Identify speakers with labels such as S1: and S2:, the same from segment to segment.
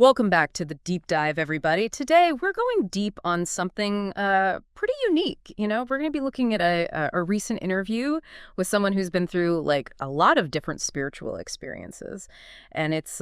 S1: Welcome back to the deep dive, everybody. Today, we're going deep on something pretty unique. We're going to be looking at a recent interview with someone who's been through like a lot of different spiritual experiences. And it's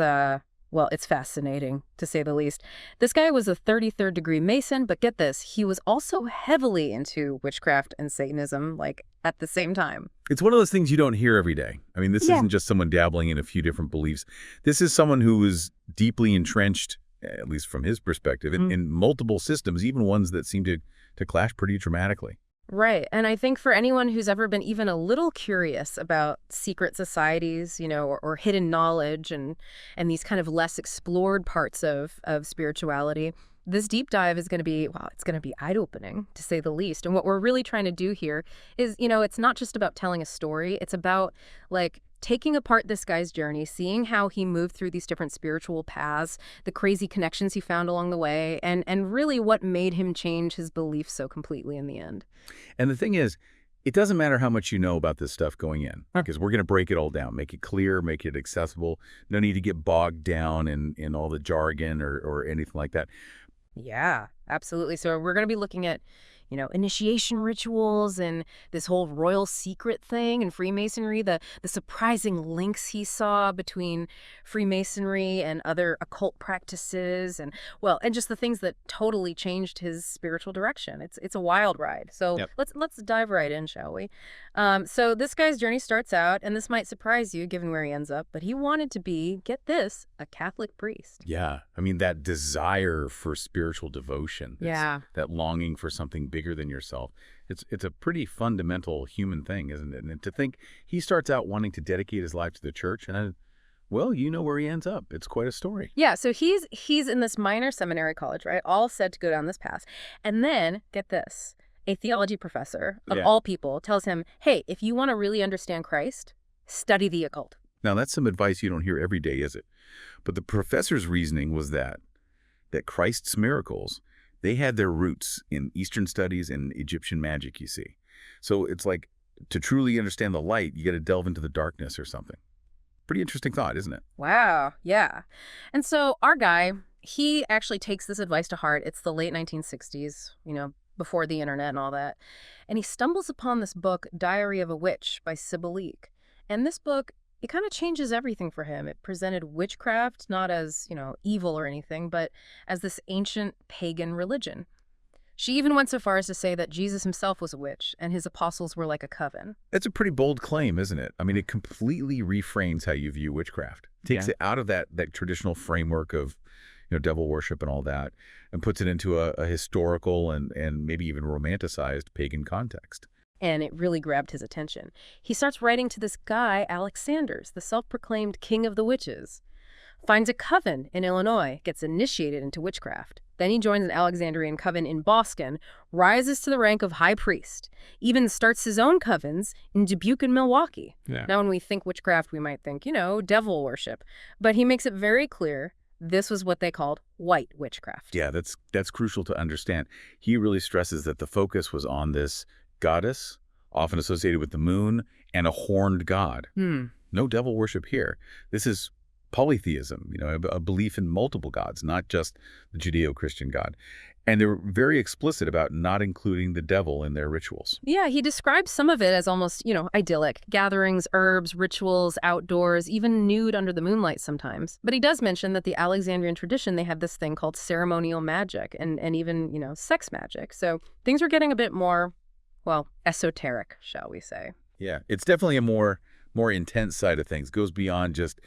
S1: fascinating, to say the least. This guy was a 33rd degree Mason, but get this, he was also heavily into witchcraft and Satanism, like, at the same time.
S2: It's one of those things you don't hear every day. I mean, this isn't just someone dabbling in a few different beliefs. This is someone who is deeply entrenched, at least from his perspective, in multiple systems, even ones that seem to clash pretty dramatically.
S1: Right. And I think for anyone who's ever been even a little curious about secret societies, or hidden knowledge and these kind of less explored parts of spirituality, this deep dive is going to be, it's going to be eye-opening, to say the least. And what we're really trying to do here is, it's not just about telling a story. It's about, like, taking apart this guy's journey, seeing how he moved through these different spiritual paths, the crazy connections he found along the way, and really what made him change his beliefs so completely in the end.
S2: And the thing is, it doesn't matter how much you know about this stuff going in, because we're going to break it all down, make it clear, make it accessible. No need to get bogged down in all the jargon or anything like that.
S1: Yeah, absolutely. So we're going to be looking at, initiation rituals and this whole royal secret thing in Freemasonry, the surprising links he saw between Freemasonry and other occult practices, and just the things that totally changed his spiritual direction. It's a wild ride. So let's dive right in, shall we? So this guy's journey starts out, and this might surprise you given where he ends up, but he wanted to be, get this, a Catholic priest.
S2: Yeah. I mean, that desire for spiritual devotion, that longing for something bigger than yourself, it's a pretty fundamental human thing, isn't it? And to think he starts out wanting to dedicate his life to the church, and then, where he ends up. It's quite a story.
S1: Yeah, so he's in this minor seminary college, right? All said to go down this path. And then, get this, a theology professor, of all people, tells him, hey, if you want to really understand Christ, study the occult.
S2: Now, that's some advice you don't hear every day, is it? But the professor's reasoning was that Christ's miracles, they had their roots in Eastern studies and Egyptian magic, you see. So it's like, to truly understand the light, you got to delve into the darkness or something. Pretty interesting thought, isn't it?
S1: Wow, yeah. And so our guy, he actually takes this advice to heart. It's the late 1960s, before the internet and all that. And he stumbles upon this book, Diary of a Witch by Sybil Leek. And this book, it kind of changes everything for him. It presented witchcraft not as, evil or anything, but as this ancient pagan religion. She even went so far as to say that Jesus himself was a witch and his apostles were like a coven.
S2: That's a pretty bold claim, isn't it? I mean, it completely reframes how you view witchcraft. Takes it out of that traditional framework of, devil worship and all that, and puts it into a historical and maybe even romanticized pagan context.
S1: And it really grabbed his attention. He starts writing to this guy, Alex Sanders, the self-proclaimed king of the witches. Finds a coven in Illinois, gets initiated into witchcraft. Then he joins an Alexandrian coven in Boston, rises to the rank of high priest, even starts his own covens in Dubuque and Milwaukee. Yeah. Now, when we think witchcraft, we might think, devil worship. But he makes it very clear this was what they called white witchcraft.
S2: Yeah, that's crucial to understand. He really stresses that the focus was on this goddess, often associated with the moon, and a horned god. No devil worship here. This is polytheism, a belief in multiple gods, not just the Judeo-Christian God. And they were very explicit about not including the devil in their rituals.
S1: Yeah, he describes some of it as almost, idyllic. Gatherings, herbs, rituals, outdoors, even nude under the moonlight sometimes. But he does mention that the Alexandrian tradition, they had this thing called ceremonial magic and even, sex magic. So things were getting a bit more, esoteric, shall we say.
S2: Yeah, it's definitely a more intense side of things. Goes beyond just,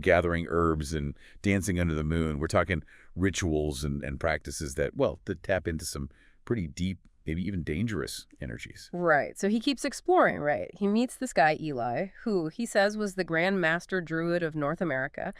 S2: gathering herbs and dancing under the moon. We're talking rituals and practices that tap into some pretty deep, maybe even dangerous energies.
S1: Right. So he keeps exploring, right? He meets this guy, Eli, who he says was the Grand Master Druid of North America,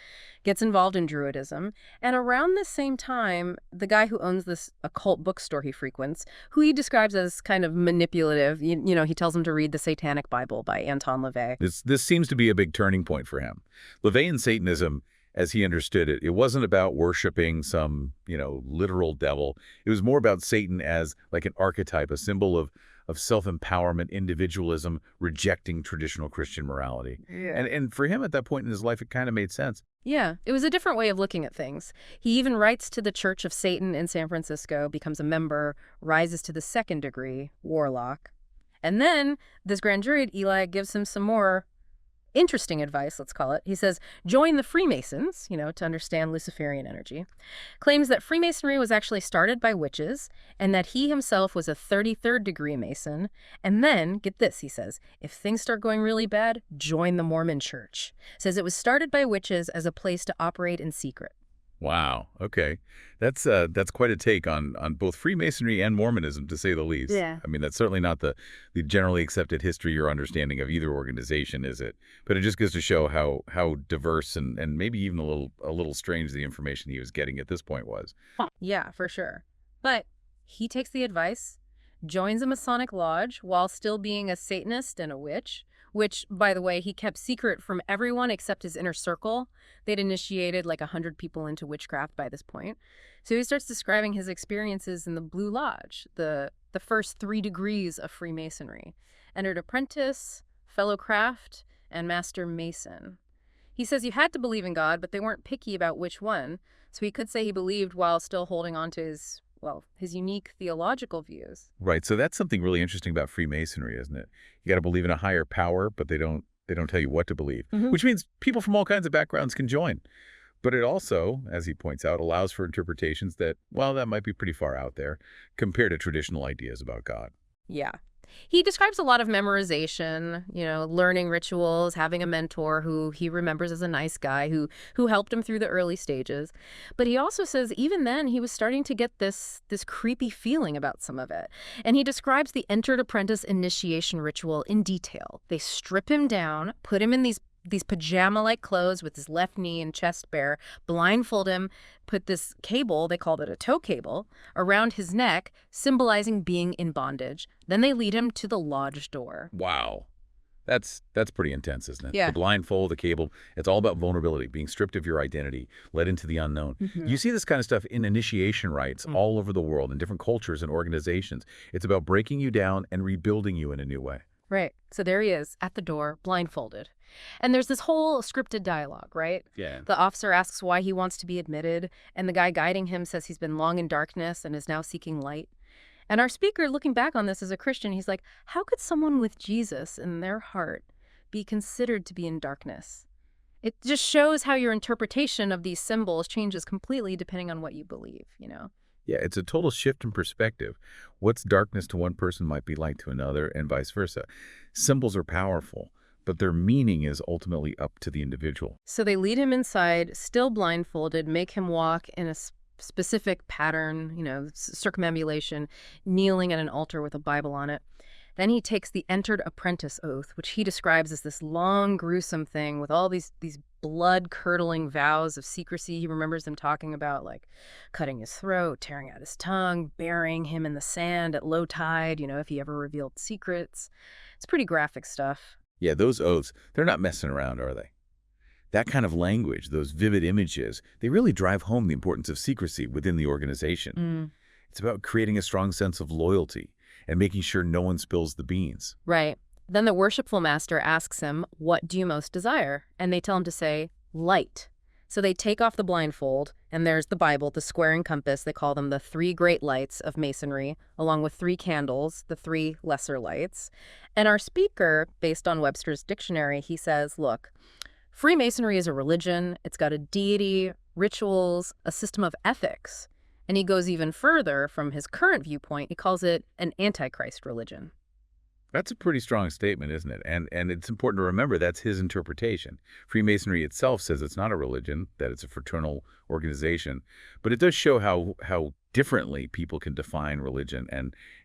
S1: gets involved in Druidism. And around the same time, the guy who owns this occult bookstore he frequents, who he describes as kind of manipulative, he tells him to read the Satanic Bible by Anton LaVey.
S2: This seems to be a big turning point for him. LaVey and Satanism, as he understood it, it wasn't about worshiping some, literal devil. It was more about Satan as like an archetype, a symbol of self-empowerment, individualism, rejecting traditional Christian morality. Yeah. And for him at that point in his life, it kind of made sense.
S1: Yeah, it was a different way of looking at things. He even writes to the Church of Satan in San Francisco, becomes a member, rises to the second degree, warlock. And then this grand jury at Eli gives him some more interesting advice, let's call it. He says, join the Freemasons, to understand Luciferian energy. Claims that Freemasonry was actually started by witches and that he himself was a 33rd degree Mason. And then, get this, he says, if things start going really bad, join the Mormon Church. Says it was started by witches as a place to operate in secret.
S2: Wow. Okay. That's quite a take on both Freemasonry and Mormonism, to say the least.
S1: Yeah.
S2: I mean, that's certainly not the generally accepted history or understanding of either organization, is it? But it just goes to show how diverse and maybe even a little strange the information he was getting at this point was.
S1: Yeah, for sure. But he takes the advice, joins a Masonic lodge while still being a Satanist and a witch, which, by the way, he kept secret from everyone except his inner circle. They'd initiated like 100 people into witchcraft by this point. So he starts describing his experiences in the Blue Lodge, the first 3 degrees of Freemasonry. Entered apprentice, fellow craft, and master mason. He says you had to believe in God, but they weren't picky about which one. So he could say he believed while still holding on to his unique theological views.
S2: Right. So that's something really interesting about Freemasonry, isn't it? You got to believe in a higher power, but they don't tell you what to believe, which means people from all kinds of backgrounds can join. But it also, as he points out, allows for interpretations that, well, that might be pretty far out there compared to traditional ideas about God.
S1: Yeah. He describes a lot of memorization, learning rituals, having a mentor who he remembers as a nice guy who helped him through the early stages. But he also says even then he was starting to get this creepy feeling about some of it. And he describes the entered apprentice initiation ritual in detail. They strip him down, put him in these pajama-like clothes with his left knee and chest bare, blindfold him, put this cable, they called it a tow cable, around his neck, symbolizing being in bondage. Then they lead him to the lodge door.
S2: Wow. That's pretty intense, isn't it?
S1: Yeah.
S2: The blindfold, the cable, it's all about vulnerability, being stripped of your identity, led into the unknown. You see this kind of stuff in initiation rites all over the world, in different cultures and organizations. It's about breaking you down and rebuilding you in a new way.
S1: Right. So there he is at the door, blindfolded. And there's this whole scripted dialogue, right?
S2: Yeah.
S1: The officer asks why he wants to be admitted, and the guy guiding him says he's been long in darkness and is now seeking light. And our speaker, looking back on this as a Christian, he's like, how could someone with Jesus in their heart be considered to be in darkness? It just shows how your interpretation of these symbols changes completely depending on what you believe,
S2: Yeah, it's a total shift in perspective. What's darkness to one person might be light to another, and vice versa. Symbols are powerful, but their meaning is ultimately up to the individual.
S1: So they lead him inside, still blindfolded, make him walk in a specific pattern, circumambulation, kneeling at an altar with a Bible on it. Then he takes the entered apprentice oath, which he describes as this long, gruesome thing with all these blood-curdling vows of secrecy. He remembers them talking about, like, cutting his throat, tearing out his tongue, burying him in the sand at low tide, if he ever revealed secrets. It's pretty graphic stuff.
S2: Yeah, those oaths, they're not messing around, are they? That kind of language, those vivid images, they really drive home the importance of secrecy within the organization. It's about creating a strong sense of loyalty and making sure no one spills the beans.
S1: Right. Then the worshipful master asks him, what do you most desire? And they tell him to say, light. So they take off the blindfold, and there's the Bible, the square and compass. They call them the 3 great lights of Masonry, along with 3 candles, the 3 lesser lights. And our speaker, based on Webster's dictionary, he says, look, Freemasonry is a religion. It's got a deity, rituals, a system of ethics. And he goes even further from his current viewpoint. He calls it an antichrist religion.
S2: That's a pretty strong statement, isn't it? And it's important to remember that's his interpretation. Freemasonry itself says it's not a religion, that it's a fraternal organization. But it does show how differently people can define religion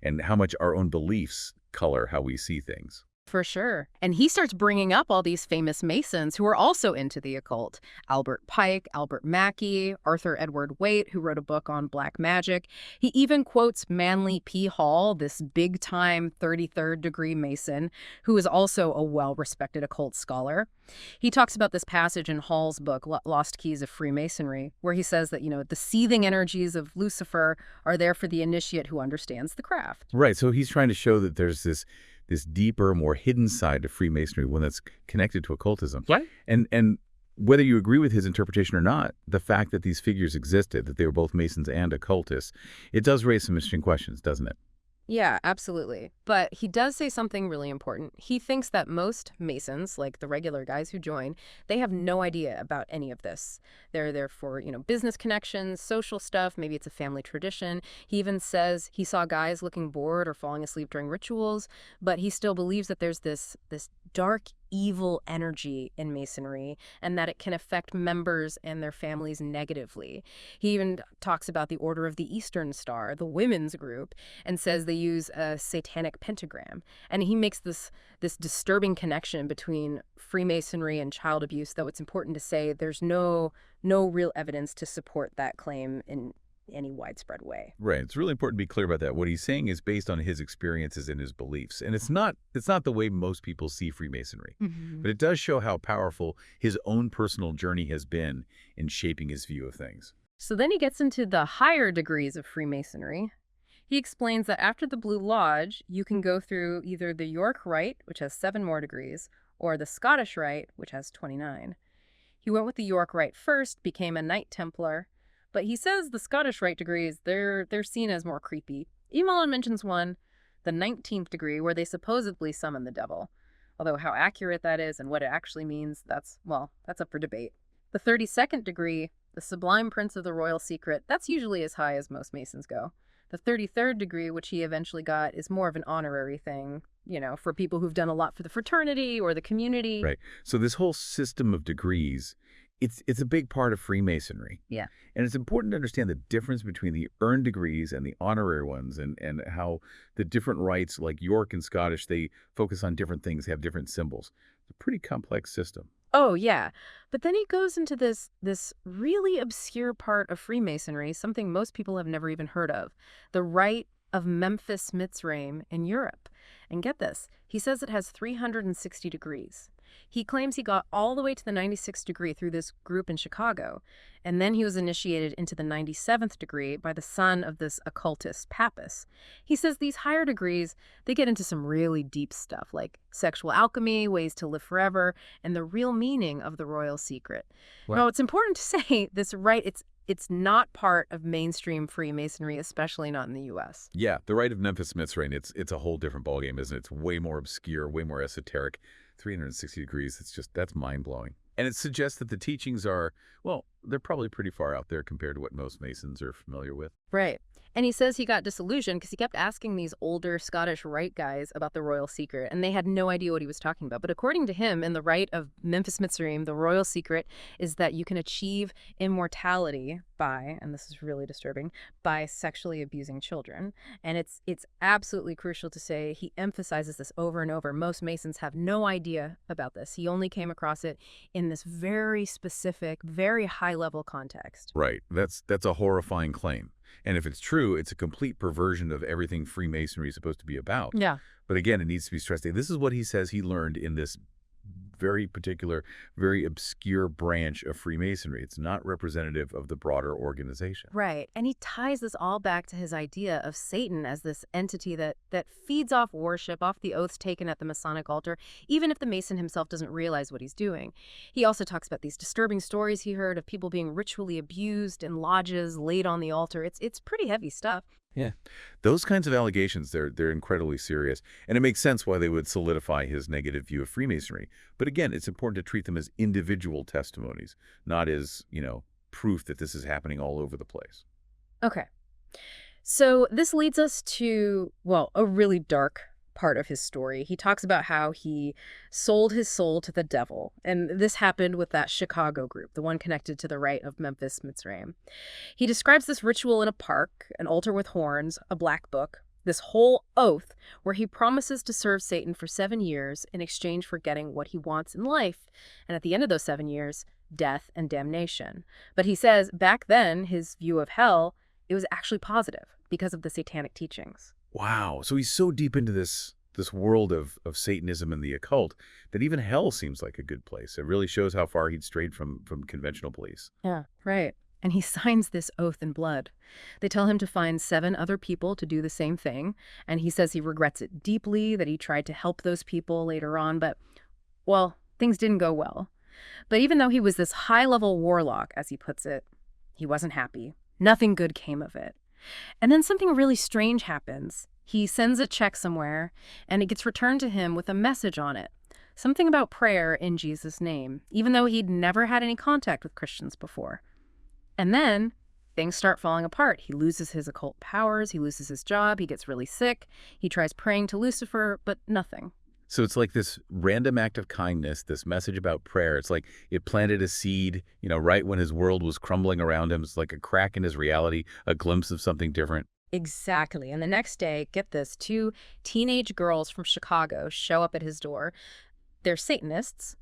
S2: and how much our own beliefs color how we see things.
S1: For sure. And he starts bringing up all these famous Masons who are also into the occult. Albert Pike, Albert Mackey, Arthur Edward Waite, who wrote a book on black magic. He even quotes Manly P. Hall, this big-time 33rd degree Mason, who is also a well-respected occult scholar. He talks about this passage in Hall's book, Lost Keys of Freemasonry, where he says that, the seething energies of Lucifer are there for the initiate who understands the craft.
S2: Right. So he's trying to show that there's this deeper, more hidden side to Freemasonry, one that's connected to occultism.
S1: Right.
S2: And Whether you agree with his interpretation or not, the fact that these figures existed, that they were both Masons and occultists, it does raise some interesting questions, doesn't it?
S1: Yeah, absolutely. But he does say something really important. He thinks that most Masons, like the regular guys who join, they have no idea about any of this. They're there for, business connections, social stuff, maybe it's a family tradition. He even says he saw guys looking bored or falling asleep during rituals, but he still believes that there's this dark evil energy in Masonry and that it can affect members and their families negatively. He even talks about the Order of the Eastern Star, the women's group, and says they use a satanic pentagram. And he makes this disturbing connection between Freemasonry and child abuse, though it's important to say there's no real evidence to support that claim in any widespread way.
S2: Right. It's really important to be clear about that. What he's saying is based on his experiences and his beliefs. And it's not the way most people see Freemasonry. But it does show how powerful his own personal journey has been in shaping his view of things.
S1: So then he gets into the higher degrees of Freemasonry. He explains that after the Blue Lodge, you can go through either the York Rite, which has 7 more degrees, or the Scottish Rite, which has 29. He went with the York Rite first, became a Knight Templar, but he says the Scottish Rite degrees, they're seen as more creepy. Emelin mentions one, the 19th degree, where they supposedly summon the devil. Although how accurate that is and what it actually means, that's up for debate. The 32nd degree, the Sublime Prince of the Royal Secret, that's usually as high as most Masons go. The 33rd degree, which he eventually got, is more of an honorary thing, for people who've done a lot for the fraternity or the community.
S2: Right. So this whole system of degrees, it's a big part of Freemasonry.
S1: Yeah.
S2: And it's important to understand the difference between the earned degrees and the honorary ones, and how the different rites, like York and Scottish, they focus on different things, have different symbols. It's a pretty complex system.
S1: Oh, yeah. But then he goes into this really obscure part of Freemasonry, something most people have never even heard of, the Rite of Memphis Mitzrayim in Europe. And get this, he says it has 360 degrees. He claims he got all the way to the 96th degree through this group in Chicago, and then he was initiated into the 97th degree by the son of this occultist, Pappas. He says these higher degrees, they get into some really deep stuff, like sexual alchemy, ways to live forever, and the real meaning of the royal secret.
S2: Wow.
S1: Now, it's important to say this it's not part of mainstream Freemasonry, especially not in the U.S.
S2: Yeah, the Rite of Memphis Mitzrayim, it's a whole different ballgame, isn't it? It's way more obscure, way more esoteric. 360 degrees, that's mind-blowing. And it suggests that the teachings are, well, they're probably pretty far out there compared to what most Masons are familiar with.
S1: Right. And he says he got disillusioned because he kept asking these older Scottish Rite guys about the royal secret, and they had no idea what he was talking about. But according to him, in the Rite of Memphis Mitzrayim, the royal secret is that you can achieve immortality by, and this is really disturbing, by sexually abusing children. And it's absolutely crucial to say he emphasizes this over and over. Most Masons have no idea about this. He only came across it in this very specific, very high-level context.
S2: Right. That's a horrifying claim. And if it's true, it's a complete perversion of everything Freemasonry is supposed to be about.
S1: Yeah.
S2: But again, it needs to be stressed. This is what he says he learned in this very particular, very obscure branch of Freemasonry. It's not representative of the broader organization.
S1: Right. And he ties this all back to his idea of Satan as this entity that feeds off worship, off the oaths taken at the Masonic altar, even if the Mason himself doesn't realize what he's doing. He also talks about these disturbing stories he heard of people being ritually abused in lodges, laid on the altar. It's pretty heavy stuff.
S2: Yeah. Those kinds of allegations, they're incredibly serious. And it makes sense why they would solidify his negative view of Freemasonry. But again, it's important to treat them as individual testimonies, not as, proof that this is happening all over the place.
S1: Okay. So this leads us to, a really dark part of his story. He talks about how he sold his soul to the devil. And this happened with that Chicago group, the one connected to the Rite of Memphis Mitzrayim. He describes this ritual in a park, an altar with horns, a black book, this whole oath where he promises to serve Satan for 7 years in exchange for getting what he wants in life. And at the end of those 7 years, death and damnation. But he says back then, his view of hell, it was actually positive because of the satanic teachings.
S2: Wow. So he's so deep into this world of Satanism and the occult that even hell seems like a good place. It really shows how far he'd strayed from conventional beliefs.
S1: Yeah, right. And he signs this oath in blood. They tell him to find 7 other people to do the same thing. And he says he regrets it deeply, that he tried to help those people later on. But, things didn't go well. But even though he was this high-level warlock, as he puts it, he wasn't happy. Nothing good came of it. And then something really strange happens. He sends a check somewhere, and it gets returned to him with a message on it. Something about prayer in Jesus' name, even though he'd never had any contact with Christians before. And then things start falling apart. He loses his occult powers, he loses his job, he gets really sick, he tries praying to Lucifer, but nothing.
S2: So it's like this random act of kindness, this message about prayer. It's like it planted a seed, right when his world was crumbling around him. It's like a crack in his reality, a glimpse of something different.
S1: Exactly. And the next day, get this, 2 teenage girls from Chicago show up at his door. They're Satanists,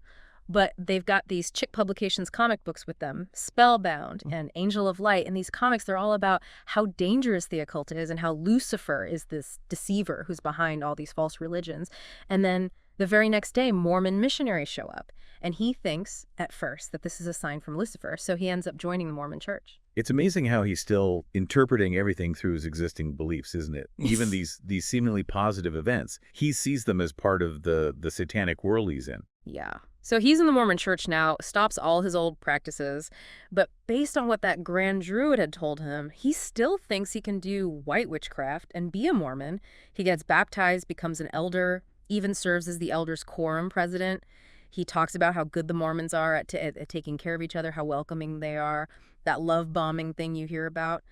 S1: but they've got these Chick Publications comic books with them, Spellbound and Angel of Light. And these comics, they're all about how dangerous the occult is and how Lucifer is this deceiver who's behind all these false religions. And then the very next day, Mormon missionaries show up. And he thinks, at first, that this is a sign from Lucifer. So he ends up joining the Mormon church.
S2: It's amazing how he's still interpreting everything through his existing beliefs, isn't it? Even these seemingly positive events, he sees them as part of the satanic world he's in.
S1: Yeah. So he's in the Mormon church now, stops all his old practices, but based on what that Grand Druid had told him, he still thinks he can do white witchcraft and be a Mormon. He gets baptized, becomes an elder, even serves as the elders' quorum president. He talks about how good the Mormons are at taking care of each other, how welcoming they are, that love bombing thing you hear about.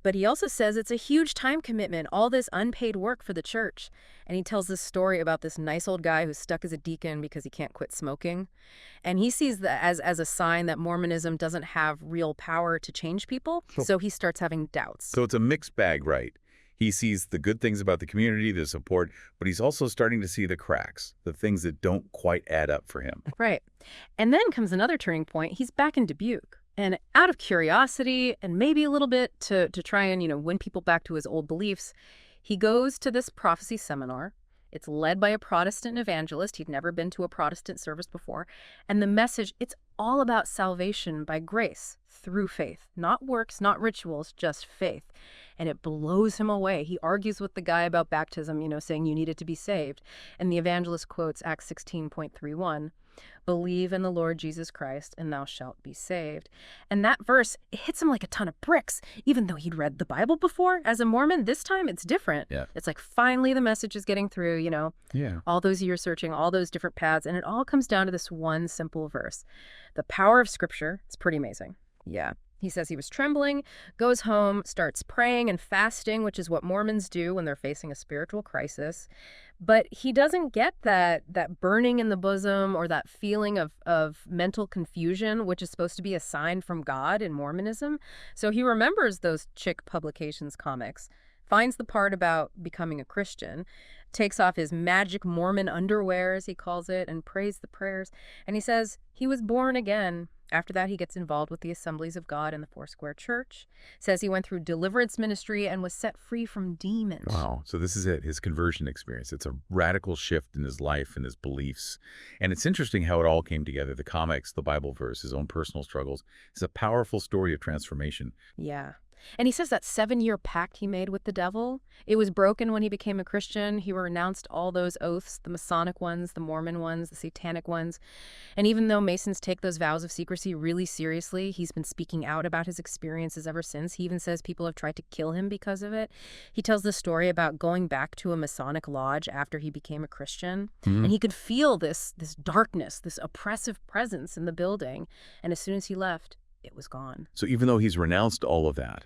S1: But he also says it's a huge time commitment, all this unpaid work for the church. And he tells this story about this nice old guy who's stuck as a deacon because he can't quit smoking. And he sees that as a sign that Mormonism doesn't have real power to change people. So he starts having doubts.
S2: So it's a mixed bag, right? He sees the good things about the community, the support, but he's also starting to see the cracks, the things that don't quite add up for him.
S1: Right. And then comes another turning point. He's back in Dubuque. And out of curiosity and maybe a little bit to try and, win people back to his old beliefs, he goes to this prophecy seminar. It's led by a Protestant evangelist. He'd never been to a Protestant service before. And the message, it's all about salvation by grace through faith. Not works, not rituals, just faith. And it blows him away. He argues with the guy about baptism, saying you needed to be saved. And the evangelist quotes Acts 16:31. Believe in the Lord Jesus Christ, and thou shalt be saved. And that verse, it hits him like a ton of bricks. Even though he'd read the Bible before, as a Mormon, this time it's different.
S2: Yeah.
S1: It's like finally the message is getting through,
S2: Yeah.
S1: all those years searching, all those different paths, and it all comes down to this one simple verse. The power of Scripture, it's pretty amazing. Yeah. He says he was trembling, goes home, starts praying and fasting, which is what Mormons do when they're facing a spiritual crisis. But he doesn't get that burning in the bosom or that feeling of mental confusion, which is supposed to be a sign from God in Mormonism. So he remembers those Chick Publications comics, finds the part about becoming a Christian, takes off his magic Mormon underwear, as he calls it, and prays the prayers. And he says he was born again. After that, he gets involved with the Assemblies of God in the Foursquare Church. Says he went through deliverance ministry and was set free from demons.
S2: Wow. So this is it, his conversion experience. It's a radical shift in his life and his beliefs. And it's interesting how it all came together. The comics, the Bible verse, his own personal struggles. It's a powerful story of transformation.
S1: Yeah. And he says that 7-year pact he made with the devil, it was broken when he became a Christian. He renounced all those oaths, the Masonic ones, the Mormon ones, the Satanic ones. And even though Masons take those vows of secrecy really seriously, he's been speaking out about his experiences ever since. He even says people have tried to kill him because of it. He tells the story about going back to a Masonic lodge after he became a Christian. And he could feel this darkness, this oppressive presence in the building. And as soon as he left, it was gone.
S2: So even though he's renounced all of that,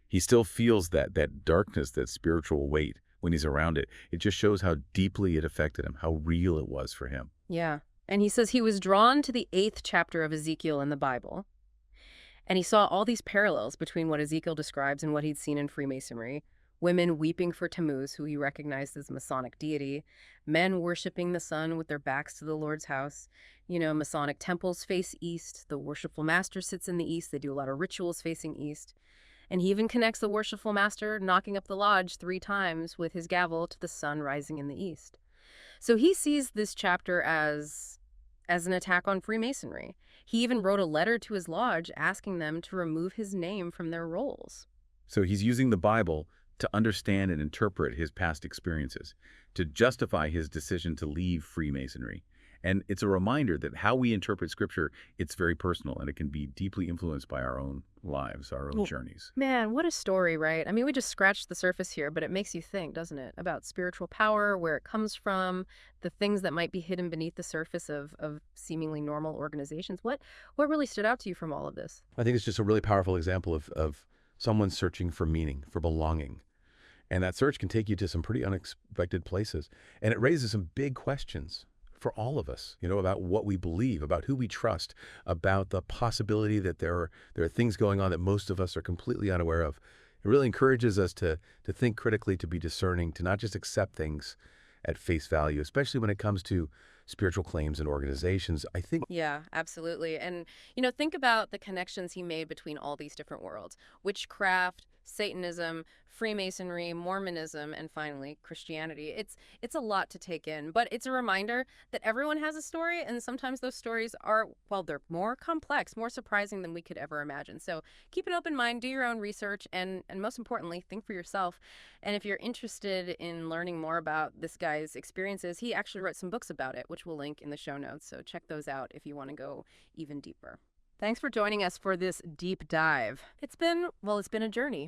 S2: he still feels that darkness, that spiritual weight when he's around it. It just shows how deeply it affected him, how real it was for him.
S1: Yeah. And he says he was drawn to the 8th chapter of Ezekiel in the Bible. And he saw all these parallels between what Ezekiel describes and what he'd seen in Freemasonry. Women weeping for Tammuz, who he recognized as a Masonic deity. Men worshiping the sun with their backs to the Lord's house. Masonic temples face east. The worshipful master sits in the east. They do a lot of rituals facing east. And he even connects the worshipful master knocking up the lodge 3 times with his gavel to the sun rising in the east. So he sees this chapter as an attack on Freemasonry. He even wrote a letter to his lodge asking them to remove his name from their rolls.
S2: So he's using the Bible to understand and interpret his past experiences, to justify his decision to leave Freemasonry. And it's a reminder that how we interpret Scripture, it's very personal, and it can be deeply influenced by our own lives, our own journeys.
S1: Man, what a story, right? I mean, we just scratched the surface here, but it makes you think, doesn't it? About spiritual power, where it comes from, the things that might be hidden beneath the surface of seemingly normal organizations. What really stood out to you from all of this?
S3: I think it's just a really powerful example of someone searching for meaning, for belonging. And that search can take you to some pretty unexpected places. And it raises some big questions for all of us, about what we believe, about who we trust, about the possibility that there are things going on that most of us are completely unaware of. It really encourages us to think critically, to be discerning, to not just accept things at face value, especially when it comes to spiritual claims and organizations. I think.
S1: Yeah, absolutely. And, think about the connections he made between all these different worlds: witchcraft, Satanism, Freemasonry, Mormonism, and finally Christianity. It's a lot to take in, but it's a reminder that everyone has a story, and sometimes those stories are, well, they're more complex, more surprising than we could ever imagine. So keep an open mind, do your own research, and most importantly, think for yourself. And if you're interested in learning more about this guy's experiences, he actually wrote some books about it, which we'll link in the show notes. So check those out if you want to go even deeper. Thanks for joining us for this deep dive. It's been a journey.